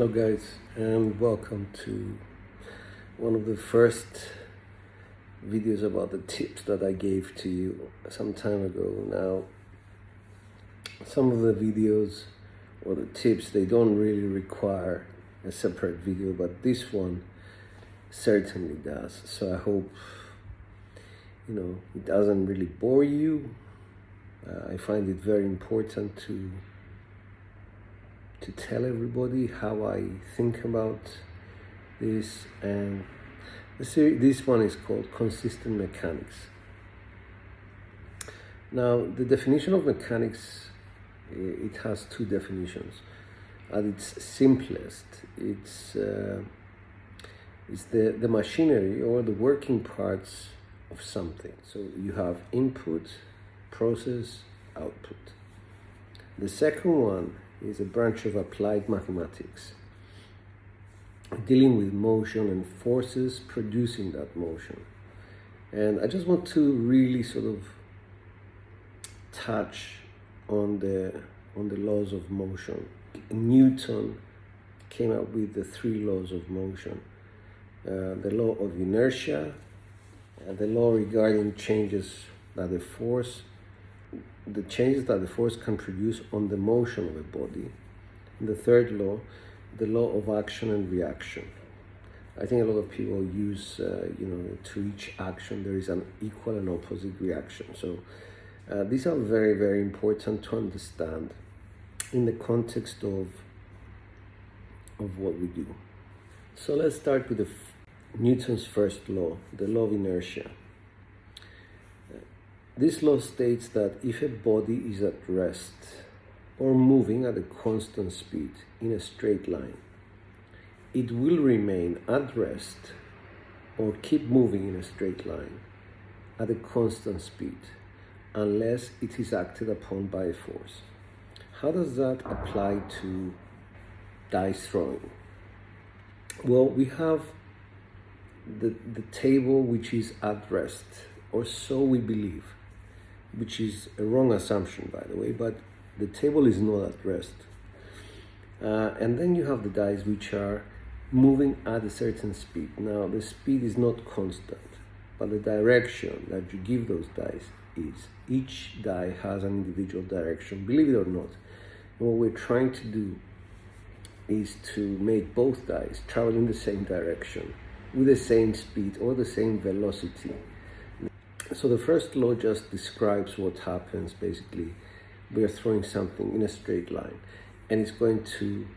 guys, and welcome to one of the first videos about the tips that I gave to you some time ago. Now, some of the videos or the tips, they don't really require a separate video, but this one certainly does. So I hope it doesn't really bore you. I find it very important to tell everybody how I think about this, and this one is called consistent mechanics. Now, the definition of mechanics, it has two definitions. At its simplest, it's the machinery or the working parts of something. So you have input, process, output. The second one is a branch of applied mathematics, dealing with motion and forces producing that motion. And I just want to really sort of touch on the laws of motion. Newton came up with the three laws of motion: the law of inertia, the law regarding changes that the changes that the force can produce on the motion of a body. And the third law, the law of action and reaction. I think a lot of people use, to each action there is an equal and opposite reaction. So these are very, very important to understand in the context of what we do. So let's start with Newton's first law, the law of inertia. This law states that if a body is at rest or moving at a constant speed in a straight line, it will remain at rest or keep moving in a straight line at a constant speed unless it is acted upon by a force. How does that apply to dice throwing? Well, we have the table which is at rest, or so we believe, which is a wrong assumption, by the way, but the table is not at rest. And then you have the dice which are moving at a certain speed. Now, the speed is not constant, but the direction that you give those dice is. Each die has an individual direction, believe it or not. And what we're trying to do is to make both dice travel in the same direction, with the same speed or the same velocity. So the first law just describes what happens. Basically, we are throwing something in a straight line, and it's going to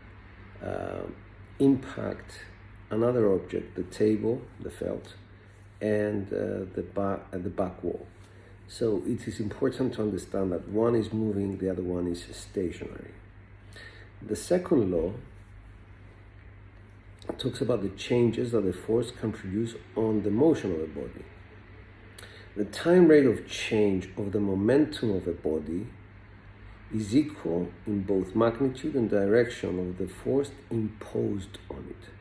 impact another object, the table, the felt, and the back wall. So it is important to understand that one is moving, the other one is stationary. The second law talks about the changes that the force can produce on the motion of a body. The time rate of change of the momentum of a body is equal in both magnitude and direction of the force imposed on it.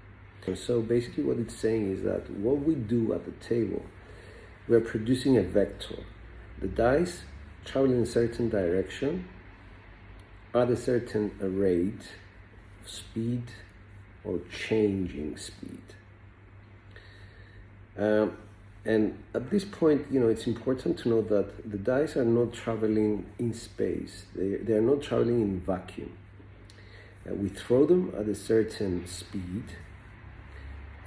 And so basically what it's saying is that what we do at the table, we're producing a vector. The dice travel in a certain direction at a certain rate of speed or changing speed. And at this point, it's important to know that the dice are not traveling in space. They are not traveling in vacuum. We throw them at a certain speed,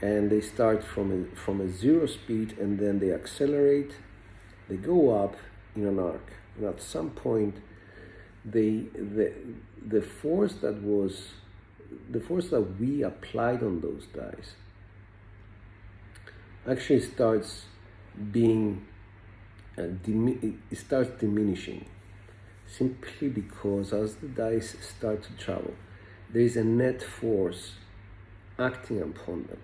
and they start from a zero speed, and then they accelerate. They go up in an arc, and at some point, the force that we applied on those dice actually starts diminishing, simply because as the dice start to travel, there is a net force acting upon them.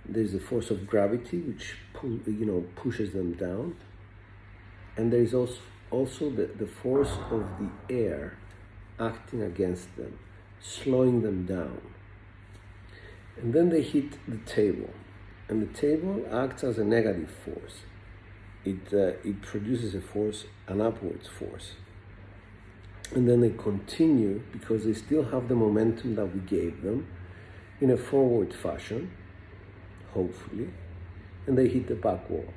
There is a force of gravity which pushes them down, and there is also the force of the air acting against them, slowing them down. And then they hit the table. And the table acts as a negative force. It produces a force, an upwards force. And then they continue because they still have the momentum that we gave them, in a forward fashion, hopefully, and they hit the back wall,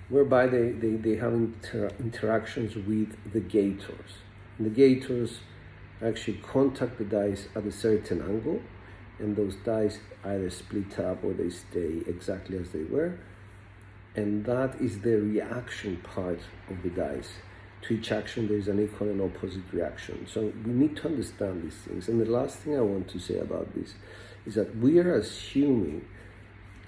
whereby they have interactions with the gators. And the gators actually contact the dice at a certain angle, and those dice either split up or they stay exactly as they were. And that is the reaction part of the dice. To each action, there is an equal and opposite reaction. So we need to understand these things. And the last thing I want to say about this is that we are assuming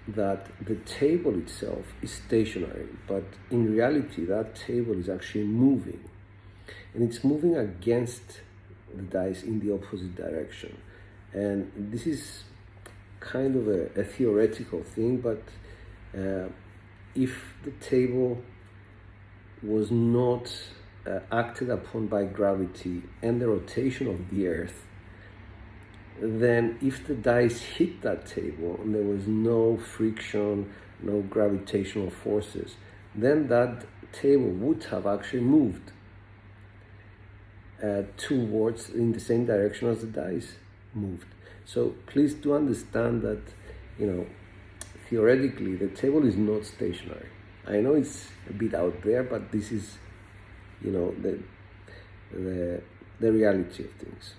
that the table itself is stationary, but in reality, that table is actually moving. And it's moving against the dice in the opposite direction. And this is kind of a theoretical thing, but if the table was not acted upon by gravity and the rotation of the earth, then if the dice hit that table and there was no friction, no gravitational forces, then that table would have actually moved towards in the same direction as the dice moved. So please do understand that, theoretically the table is not stationary. I know it's a bit out there, but this is, the reality of things.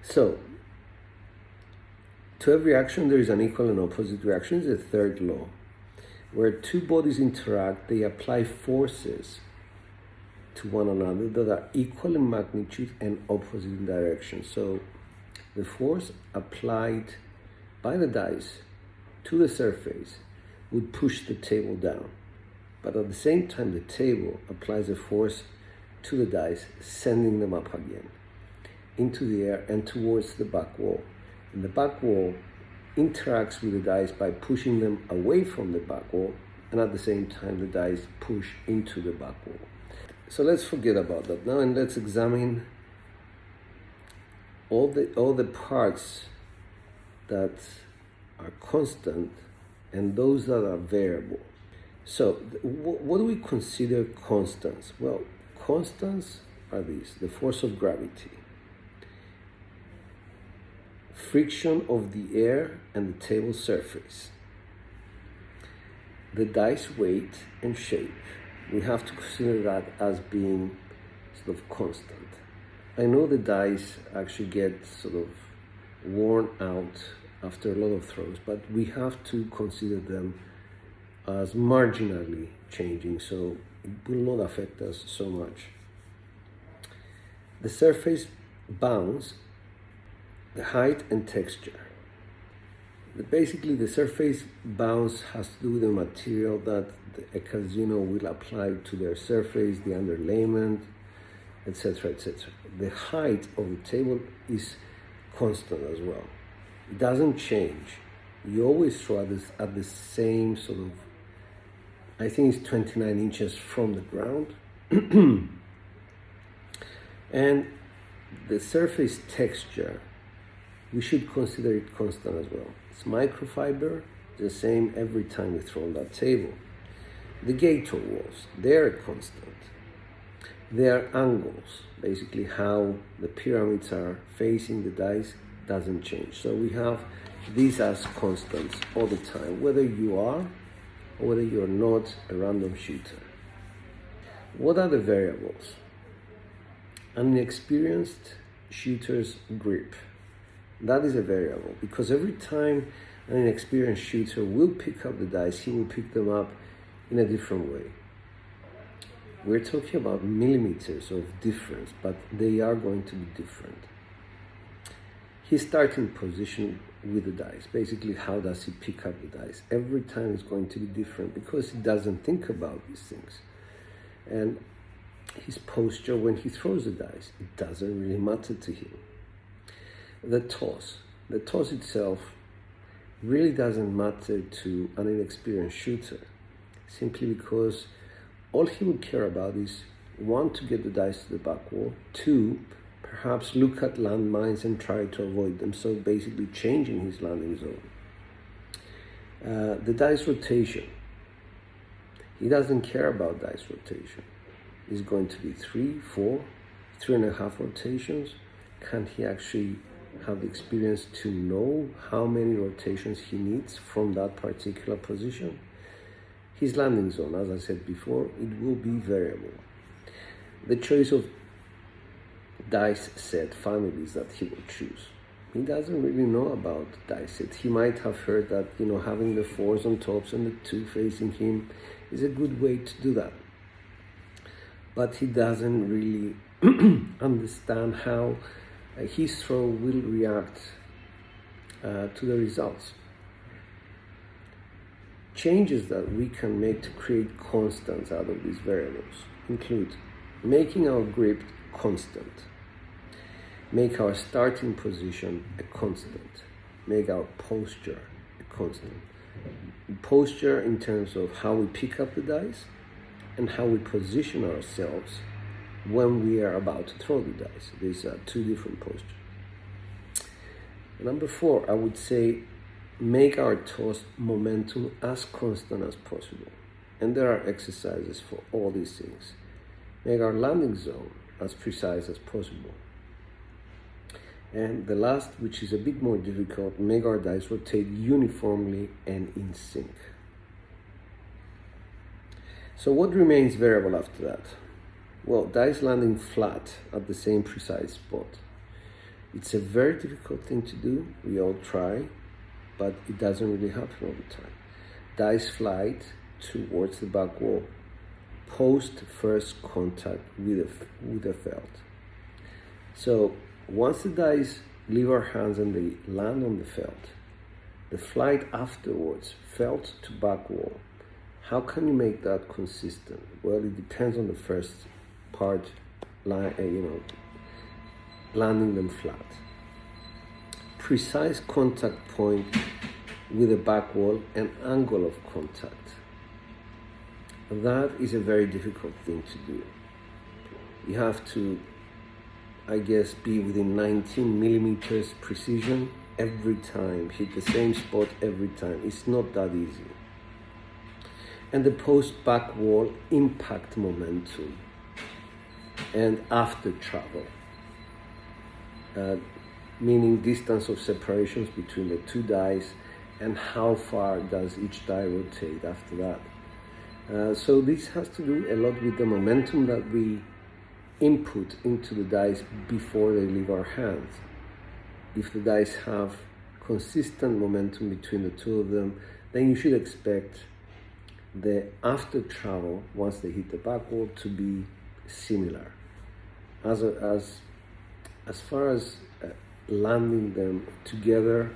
So, to every action there is an equal and opposite reaction. It's the third law. Where two bodies interact, they apply forces to one another that are equal in magnitude and opposite in direction. So the force applied by the dice to the surface would push the table down. But at the same time, the table applies a force to the dice, sending them up again into the air and towards the back wall. And the back wall interacts with the dice by pushing them away from the back wall, and at the same time the dice push into the back wall. So let's forget about that now, and let's examine all the parts that are constant and those that are variable. So what do we consider constants? Well, constants are these: the force of gravity, friction of the air and the table surface, the dice weight and shape. We have to consider that as being sort of constant. I know the dice actually get sort of worn out after a lot of throws, but we have to consider them as marginally changing, so it will not affect us so much. The surface bounce, the height and texture. Basically, the surface bounce has to do with the material that a casino will apply to their surface, the underlayment, etc., etc. The height of the table is constant as well. It doesn't change. You always throw at the same sort of, I think it's 29 inches from the ground. And the surface texture, we should consider it constant as well. It's microfiber, the same every time we throw on that table. The gator walls, they're constant. Their angles, basically how the pyramids are facing the dice, doesn't change. So we have these as constants all the time, whether you are or whether you're not a random shooter. What are the variables? An inexperienced shooter's grip. That is a variable, because every time an inexperienced shooter will pick up the dice, he will pick them up in a different way. We're talking about millimeters of difference, but they are going to be different. His starting position with the dice, basically how does he pick up the dice? Every time is going to be different because he doesn't think about these things. And his posture when he throws the dice, it doesn't really matter to him. The toss itself really doesn't matter to an inexperienced shooter, simply because all he would care about is, one, to get the dice to the back wall, two, perhaps look at landmines and try to avoid them, so basically changing his landing zone. The dice rotation, he doesn't care about dice rotation. It's going to be 3, 4, 3.5 rotations. Can he actually have the experience to know how many rotations he needs from that particular position. His landing zone, as I said before, it will be variable. The choice of dice set families that he will choose. He doesn't really know about dice set. He might have heard that, having the 4s on tops and the 2 facing him is a good way to do that. But he doesn't really understand how his throw will react to the results. Changes that we can make to create constants out of these variables include making our grip constant, make our starting position a constant, make our posture a constant. Posture in terms of how we pick up the dice and how we position ourselves when we are about to throw the dice. These are two different postures. Number 4, I would say make our toss momentum as constant as possible. And there are exercises for all these things. Make our landing zone as precise as possible. And the last, which is a bit more difficult, make our dice rotate uniformly and in sync. So what remains variable after that? Well, dice landing flat at the same precise spot. It's a very difficult thing to do. We all try, but it doesn't really happen all the time. Dice flight towards the back wall. Post first contact with the felt. So once the dice leave our hands and they land on the felt, the flight afterwards, felt to back wall, how can you make that consistent? Well, it depends on the first part, landing them flat. Precise contact point with the back wall and angle of contact. That is a very difficult thing to do. You have to, be within 19 millimeters precision every time, hit the same spot every time. It's not that easy. And the post back wall impact momentum and after travel, meaning distance of separations between the two dice and how far does each die rotate after that. So this has to do a lot with the momentum that we input into the dice before they leave our hands. If the dice have consistent momentum between the two of them, then you should expect the after travel, once they hit the back wall, to be similar. As far as landing them together,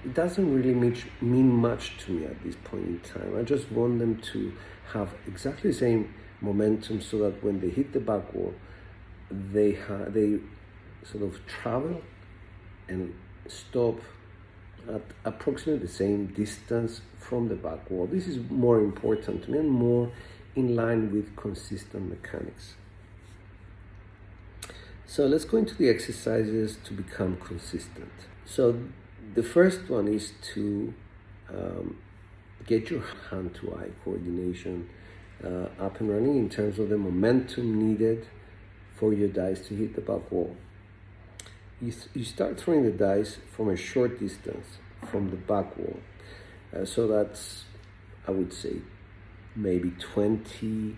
it doesn't really mean much to me at this point in time. I just want them to have exactly the same momentum so that when they hit the back wall, they sort of travel and stop at approximately the same distance from the back wall. This is more important to me and more in line with consistent mechanics. So let's go into the exercises to become consistent. So the first one is to get your hand-to-eye coordination up and running in terms of the momentum needed for your dice to hit the back wall. You start throwing the dice from a short distance from the back wall. So that's, I would say, maybe 20,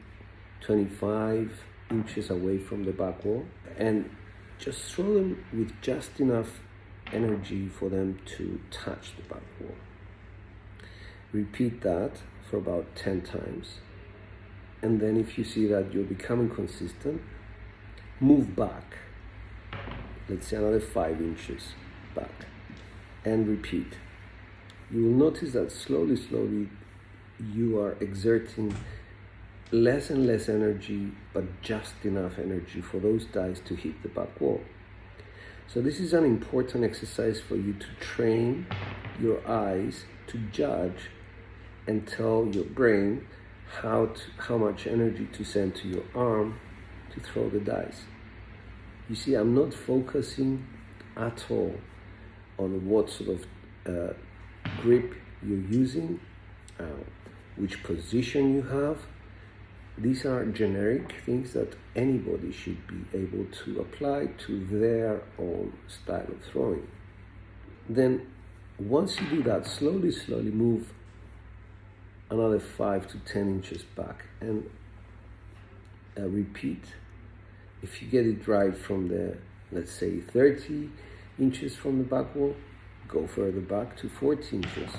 25 inches away from the back wall. And just throw them with just enough energy for them to touch the back wall. Repeat that for about 10 times. And then if you see that you're becoming consistent, move back. Let's say another 5 inches back. And repeat. You will notice that slowly, you are exerting less and less energy, but just enough energy for those dice to hit the back wall. So this is an important exercise for you to train your eyes to judge and tell your brain how much energy to send to your arm to throw the dice. You see, I'm not focusing at all on what sort of grip you're using, which position you have. These are generic things that anybody should be able to apply to their own style of throwing. Then, once you do that, slowly move another 5 to 10 inches back and repeat. If you get it right from the, let's say, 30 inches from the back wall, go further back to 40 inches.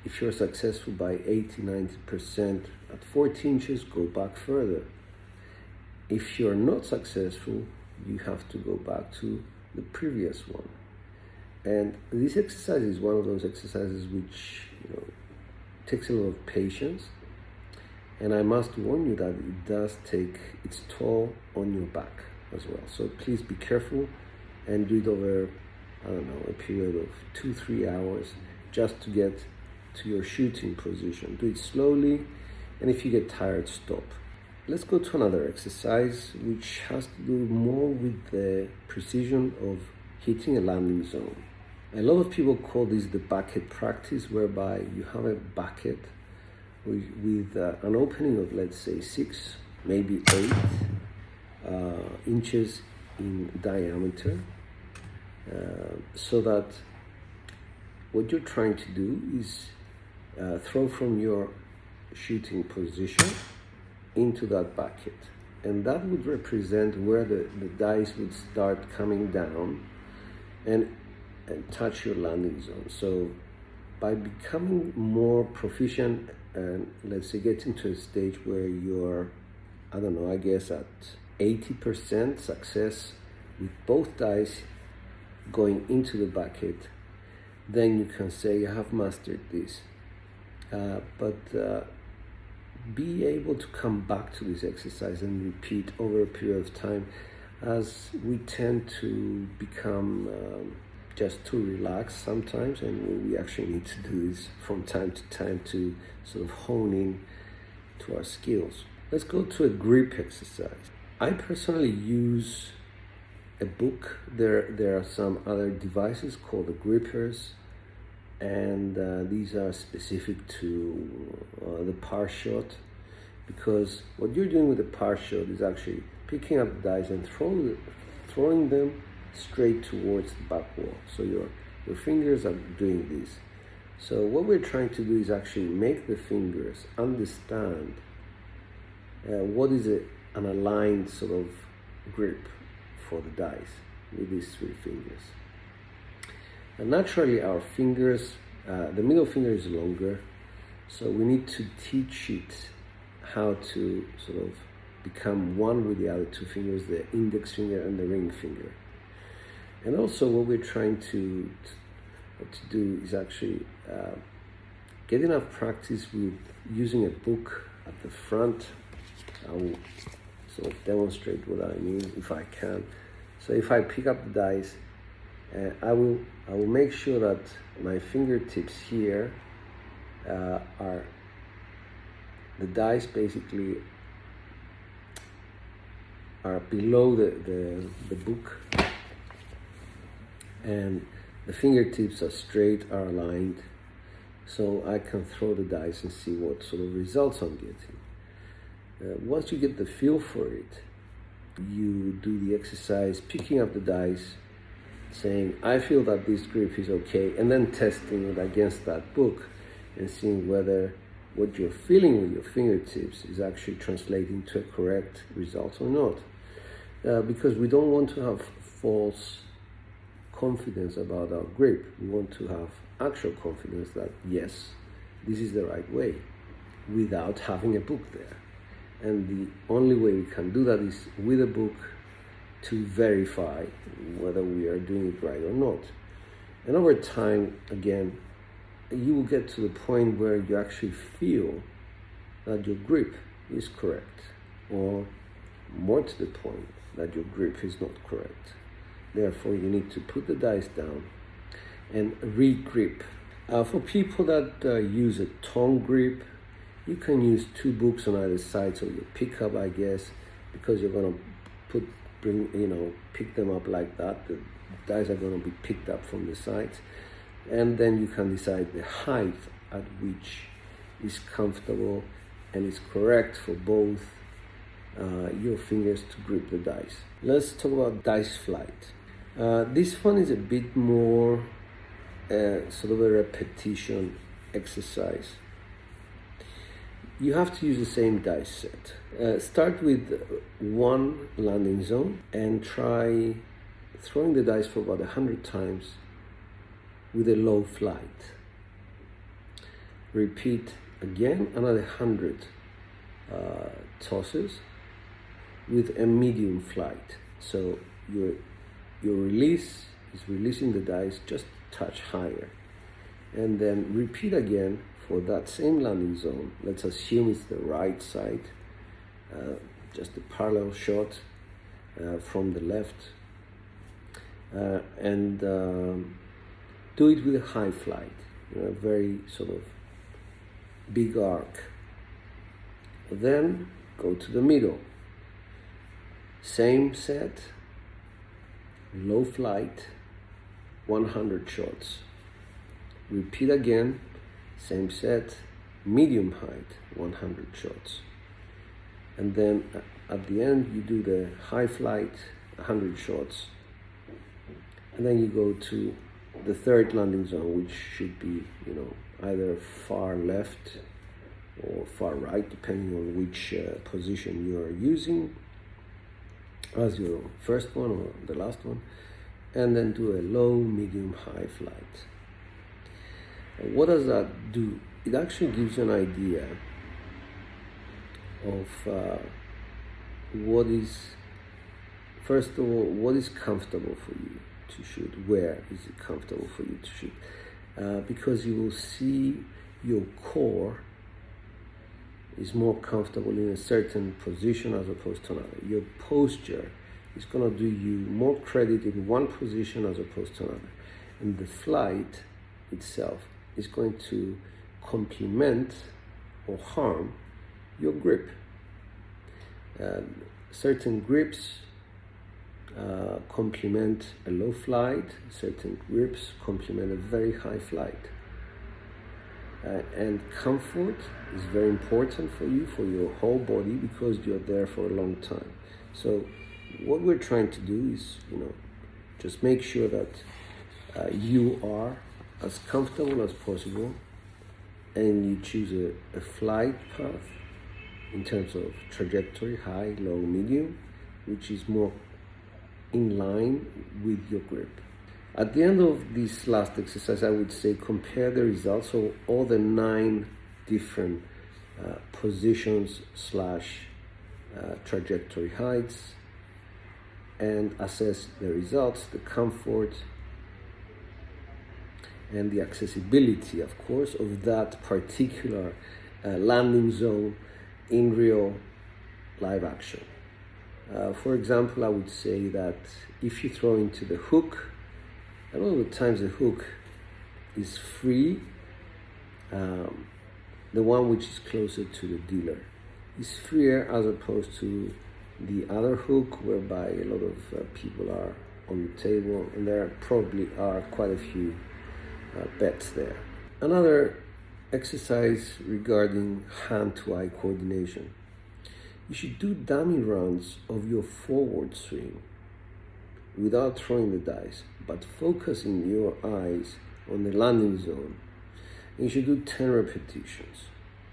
If you're successful by 80-90% at 40 inches, go back further. If you're not successful, you have to go back to the previous one. And this exercise is one of those exercises which takes a lot of patience. And I must warn you that it does take its toll on your back as well. So please be careful and do it over, a period of 2-3 hours just to get to your shooting position. Do it slowly, and if you get tired, stop. Let's go to another exercise which has to do more with the precision of hitting a landing zone. A lot of people call this the bucket practice, whereby you have a bucket with an opening of, let's say, 6, maybe 8 inches in diameter, so that what you're trying to do is throw from your shooting position into that bucket, and that would represent where the dice would start coming down and touch your landing zone. So by becoming more proficient and, let's say, getting to a stage where you're, at 80% success with both dice going into the bucket, then you can say, I have mastered this. But be able to come back to this exercise and repeat over a period of time, as we tend to become just too relaxed sometimes, and we actually need to do this from time to time to sort of hone in to our skills. Let's go to a grip exercise. I personally use a book. There are some other devices called the grippers, and these are specific to the par shot, because what you're doing with the par shot is actually picking up the dice and throwing them straight towards the back wall. So your fingers are doing this. So what we're trying to do is actually make the fingers understand what is an aligned sort of grip for the dice with these 3 fingers. And naturally our fingers, the middle finger is longer, so we need to teach it how to sort of become one with the other 2 fingers, the index finger and the ring finger. And also what we're trying to do is actually get enough practice with using a book at the front. I will sort of demonstrate what I mean if I can. So if I pick up the dice, I will make sure that my fingertips here are the dice basically are below the book, and the fingertips are straight, are aligned, so I can throw the dice and see what sort of results I'm getting. Once you get the feel for it, you do the exercise, picking up the dice, saying, I feel that this grip is okay, and then testing it against that book and seeing whether what you're feeling with your fingertips is actually translating to a correct result or not. Because we don't want to have false confidence about our grip. We want to have actual confidence that, yes, this is the right way, without having a book there. And the only way we can do that is with a book to verify whether we are doing it right or not. And over time, again, you will get to the point where you actually feel that your grip is correct, or more to the point, that your grip is not correct. Therefore, you need to put the dice down and re-grip. For people that use a tongue grip, you can use 2 books on either side, so you pick up, I guess, because you're going to pick them up like that. The dice are going to be picked up from the sides, and then you can decide the height at which is comfortable and it's correct for both your fingers to grip the dice. Let's talk about dice flight. This one is a bit more sort of a repetition exercise. You have to use the same dice set. Start with one landing zone and try throwing the dice for about 100 times with a low flight. Repeat again another 100 tosses with a medium flight. So your release is releasing the dice just a touch higher. And then repeat again for that same landing zone. Let's assume it's the right side, just a parallel shot from the left. And do it with a high flight, a very sort of big arc. Then go to the middle. Same set, low flight, 100 shots. Repeat again, same set, medium height, 100 shots. And then at the end, you do the high flight, 100 shots. And then you go to the third landing zone, which should be, either far left or far right, depending on which position you are using as your first one or the last one, and then do a low, medium, high flight. What does that do? It actually gives you an idea of what is, first of all, what is comfortable for you to shoot. Where is it comfortable for you to shoot? Because you will see your core is more comfortable in a certain position as opposed to another. Your posture is going to do you more credit in one position as opposed to another. And the flight itself is going to complement or harm your grip. Certain grips complement a low flight, certain grips complement a very high flight. And comfort is very important for you, for your whole body, because you're there for a long time. So what we're trying to do is, just make sure that you are as comfortable as possible, and you choose a flight path in terms of trajectory, high, low, medium, which is more in line with your grip. At the end of this last exercise, I would say compare the results of all the 9 different positions / trajectory heights, and assess the results, the comfort, and the accessibility, of course, of that particular landing zone in real live action. For example, I would say that if you throw into the hook, a lot of the times the hook is free. The one which is closer to the dealer is freer as opposed to the other hook, whereby a lot of people are on the table, and there probably are quite a few bets there. Another exercise regarding hand-to-eye coordination. You should do dummy runs of your forward swing without throwing the dice, but focusing your eyes on the landing zone. And you should do 10 repetitions,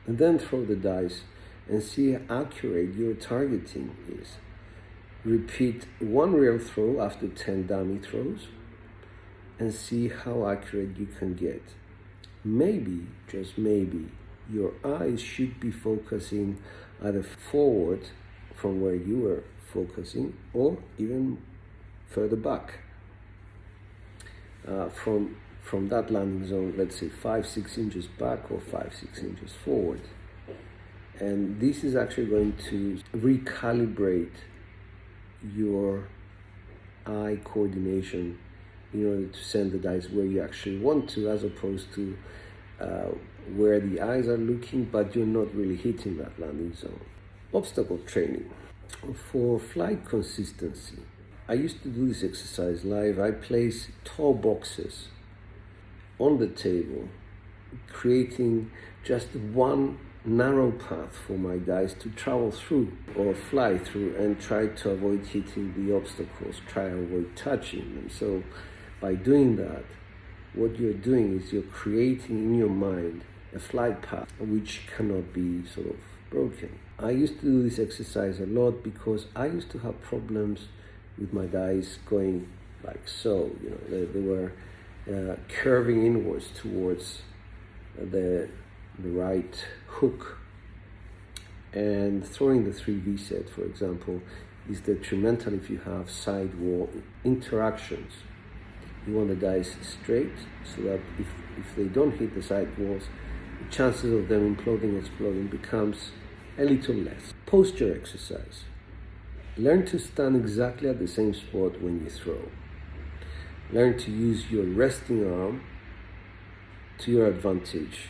and then throw the dice and see how accurate your targeting is. Repeat one real throw after 10 dummy throws and see how accurate you can get. Maybe, just maybe, your eyes should be focusing either forward from where you were focusing, or even further back from that landing zone, let's say 5-6 inches back or 5-6 inches forward. And this is actually going to recalibrate your eye coordination in order to send the dice where you actually want to, as opposed to where the eyes are looking, but you're not really hitting that landing zone. Obstacle training. For flight consistency, I used to do this exercise live. I place tall boxes on the table, creating just one narrow path for my dice to travel through or fly through, and try to avoid hitting the obstacles, try to avoid touching them. So by doing that, what you're doing is you're creating in your mind a flight path which cannot be sort of broken. I used to do this exercise a lot because I used to have problems with my dice going like so. They were curving inwards towards the right hook, and throwing the 3V set, for example, is detrimental if you have sidewall interactions. You want the dice straight so that if they don't hit the side walls, the chances of them exploding becomes a little less. Posture exercise. Learn to stand exactly at the same spot when you throw. Learn to use your resting arm to your advantage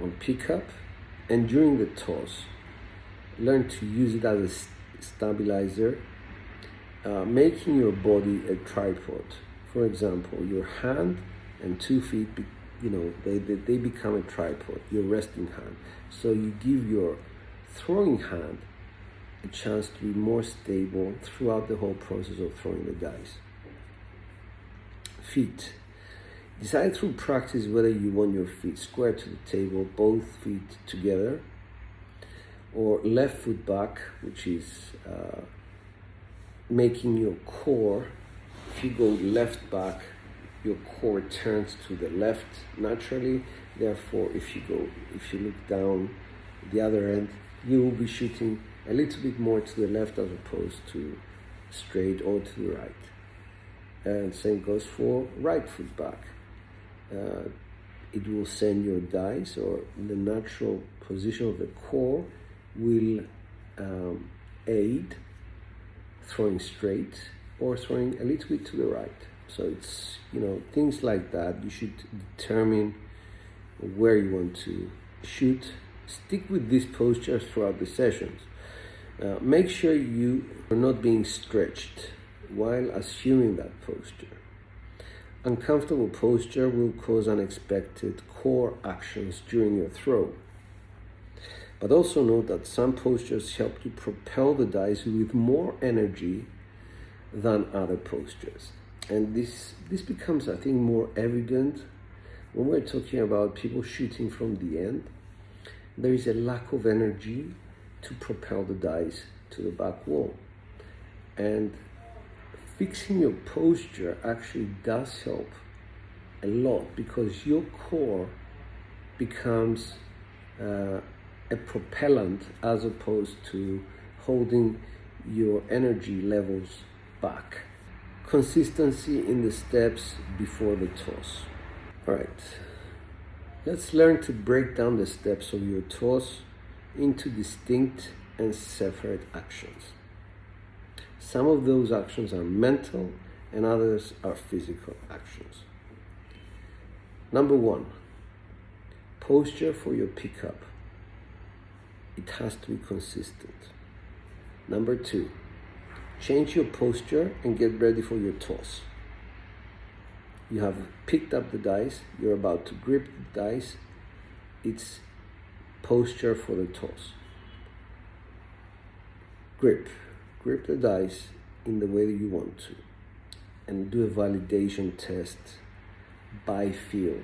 on pickup and during the toss. Learn to use it as a stabilizer, making your body a tripod. For example, your hand and 2 feet, they become a tripod, your resting hand. So you give your throwing hand a chance to be more stable throughout the whole process of throwing the dice. Feet. Decide through practice whether you want your feet square to the table, both feet together, or left foot back, which is making your core, if you go left back, your core turns to the left naturally. Therefore, if you look down the other end, you will be shooting a little bit more to the left as opposed to straight or to the right. And same goes for right foot back. It will send your dice, or the natural position of the core will aid throwing straight or throwing a little bit to the right. So it's, things like that. You should determine where you want to shoot. Stick with these postures throughout the sessions. Make sure you are not being stretched while assuming that posture. Uncomfortable posture will cause unexpected core actions during your throw. But also note that some postures help you propel the dice with more energy than other postures. And this becomes, I think, more evident when we're talking about people shooting from the end. There is a lack of energy to propel the dice to the back wall. And fixing your posture actually does help a lot, because your core becomes a propellant as opposed to holding your energy levels back. Consistency in the steps before the toss. All right, let's learn to break down the steps of your toss into distinct and separate actions. Some of those actions are mental and others are physical actions. Number 1, posture for your pickup. It has to be consistent. Number 2, change your posture and get ready for your toss. You have picked up the dice, you're about to grip the dice. It's posture for the toss. Grip the dice in the way that you want to, and do a validation test by feel.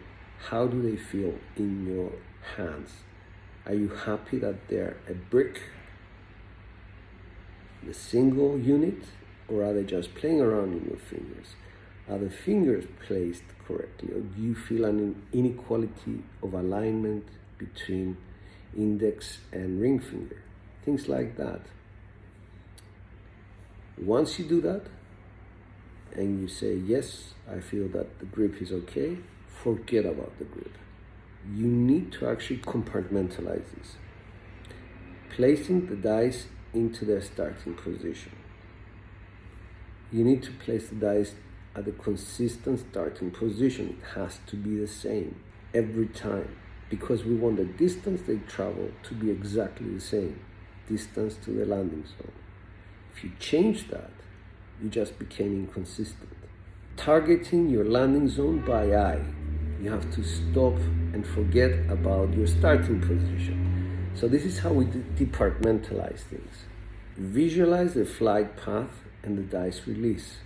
How do they feel in your hands? Are you happy that they're a brick, the single unit, or are they just playing around in your fingers? Are the fingers placed correctly, or do you feel an inequality of alignment between index and ring finger? Things like that. Once you do that, and you say, yes, I feel that the grip is okay, forget about the grip. You need to actually compartmentalize this. Placing the dice into their starting position. You need to place the dice at a consistent starting position. It has to be the same every time, because we want the distance they travel to be exactly the same distance to the landing zone. If you change that, you just became inconsistent. Targeting your landing zone by eye. You have to stop and forget about your starting position. So this is how we departmentalize things. Visualize the flight path and the dice release.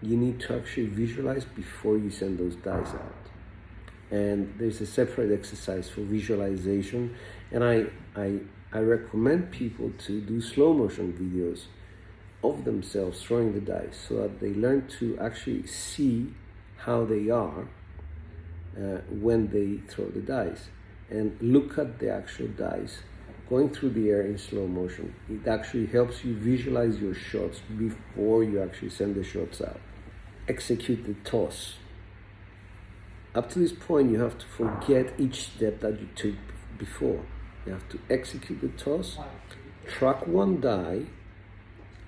You need to actually visualize before you send those dice out. And there's a separate exercise for visualization, and I recommend people to do slow motion videos of themselves throwing the dice so that they learn to actually see how they are when they throw the dice, and look at the actual dice going through the air in slow motion. It actually helps you visualize your shots before you actually send the shots out. Execute the toss. Up to this point, you have to forget each step that you took before. You have to execute the toss, track one die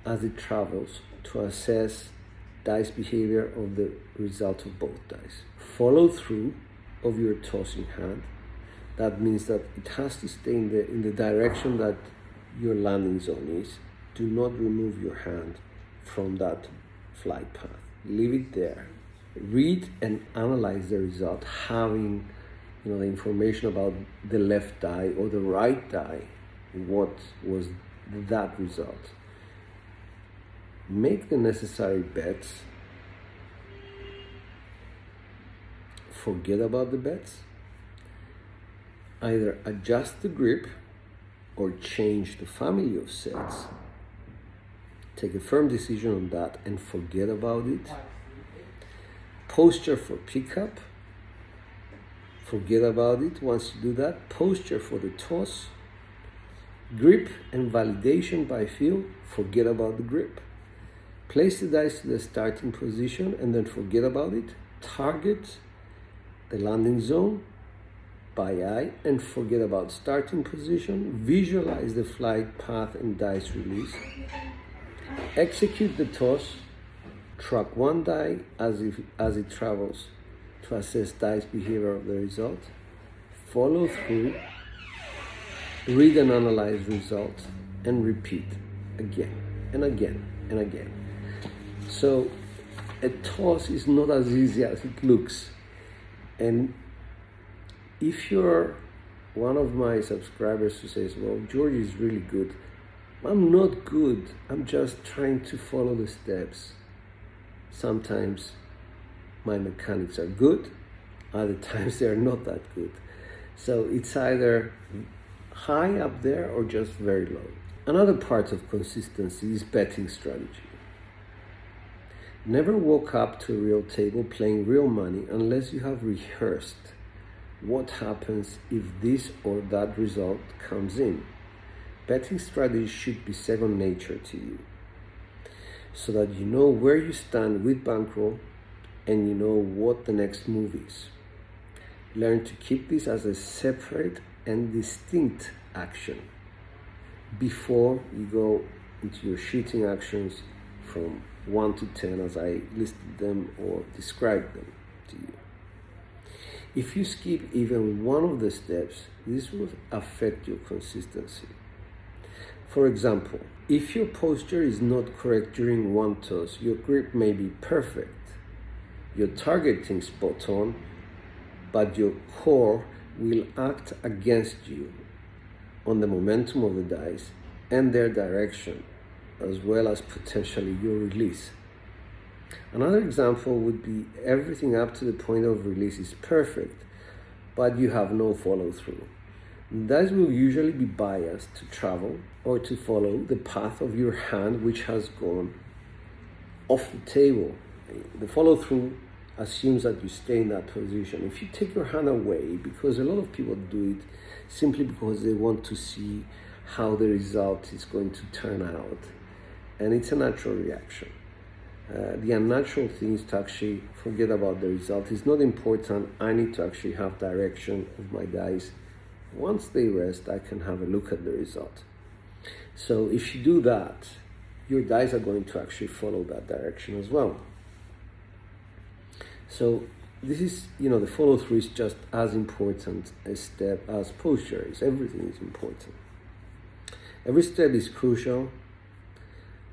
as it travels to assess dice behavior of the result of both dice. Follow through of your tossing hand. That means that it has to stay in the direction that your landing zone is. Do not remove your hand from that flight path. Leave it there. Read and analyze the result, having the information about the left die or the right die. What was that result? Make the necessary bets. Forget about the bets. Either adjust the grip or change the family of sets. Take a firm decision on that and forget about it. Posture for pickup. Forget about it once you do that. Posture for the toss. Grip and validation by feel. Forget about the grip. Place the dice to the starting position and then forget about it. Target the landing zone by eye and forget about starting position. Visualize the flight path and dice release. Execute the toss. Track one die as it travels to assess dice behavior of the result. Follow through. Read and analyze results and repeat again and again and again. So a toss is not as easy as it looks. And if you're one of my subscribers who says, well, George is really good, I'm not good. I'm just trying to follow the steps. Sometimes my mechanics are good, other times they're not that good. So it's either high up there or just very low. Another part of consistency is betting strategy. Never walk up to a real table playing real money unless you have rehearsed what happens if this or that result comes in. Betting strategy should be second nature to you, so that you know where you stand with bankroll and you know what the next move is. Learn to keep this as a separate and distinct action before you go into your shooting actions from 1 to 10 as I listed them or described them to you. If you skip even one of the steps, this will affect your consistency. For example, if your posture is not correct during one toss, your grip may be perfect, your targeting spot on, but your core will act against you on the momentum of the dice and their direction, as well as potentially your release. Another example would be everything up to the point of release is perfect, but you have no follow through. Dice will usually be biased to travel or to follow the path of your hand, which has gone off the table. The follow through assumes that you stay in that position. If you take your hand away, because a lot of people do it simply because they want to see how the result is going to turn out, and it's a natural reaction. The unnatural thing is to actually forget about the result. It's not important. I need to actually have direction of my dice. Once they rest, I can have a look at the result. So if you do that, your dice are going to actually follow that direction as well. So this is, the follow through is just as important a step as posture is. Everything is important. Every step is crucial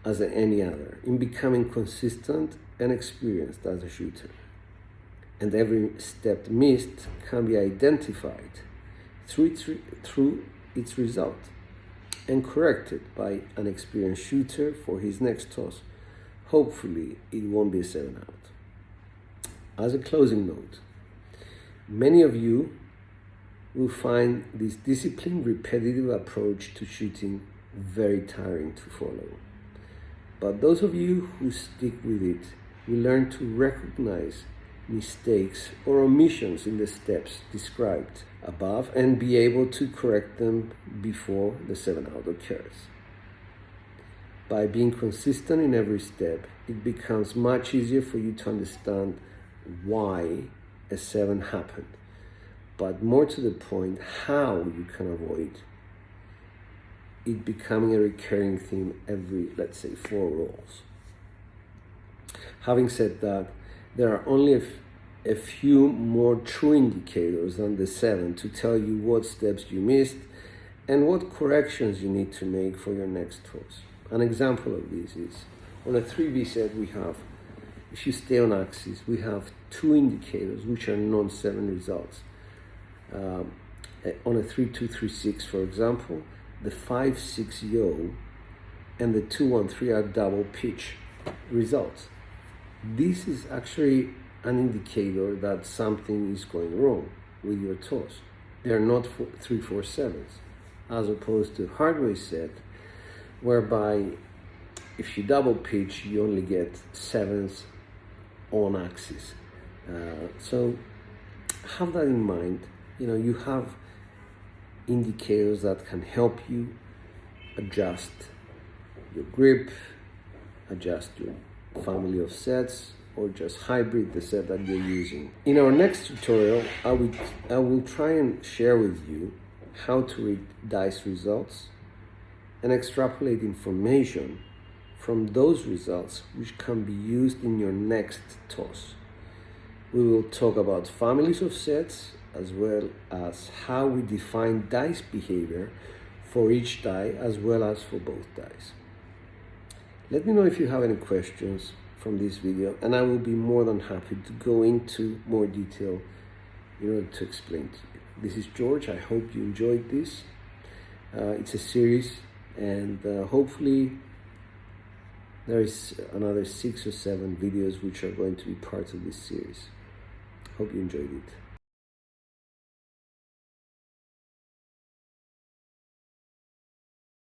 as any other in becoming consistent and experienced as a shooter. And every step missed can be identified through its result and correct it by an experienced shooter for his next toss. Hopefully, it won't be a 7 out. As a closing note, many of you will find this disciplined, repetitive approach to shooting very tiring to follow. But those of you who stick with it will learn to recognize mistakes or omissions in the steps described above and be able to correct them before the 7 out occurs. By being consistent in every step, it becomes much easier for you to understand why a 7 happened, but more to the point, how you can avoid it becoming a recurring theme every, let's say, 4 rolls. Having said that, there are only a few more true indicators than the 7 to tell you what steps you missed and what corrections you need to make for your next toss. An example of this is on a 3V set we have, if you stay on axis, we have 2 indicators which are non-7 results. On a 3-2-3-6, for example, the 5-6 yaw and the 2-1-3 are double pitch results. This is actually an indicator that something is going wrong with your toss. They are not 3-4-7s, as opposed to hardware set, whereby if you double pitch, you only get 7s on axis. So have that in mind. You have indicators that can help you adjust your grip, adjust your family of sets, or just hybrid the set that you're using. In our next tutorial, I will try and share with you how to read dice results and extrapolate information from those results which can be used in your next toss. We will talk about families of sets as well as how we define dice behavior for each die as well as for both dice. Let me know if you have any questions from this video, and I will be more than happy to go into more detail in order to explain to you. This is George. I hope you enjoyed this. It's a series, and hopefully there is another 6 or 7 videos which are going to be part of this series. Hope you enjoyed it.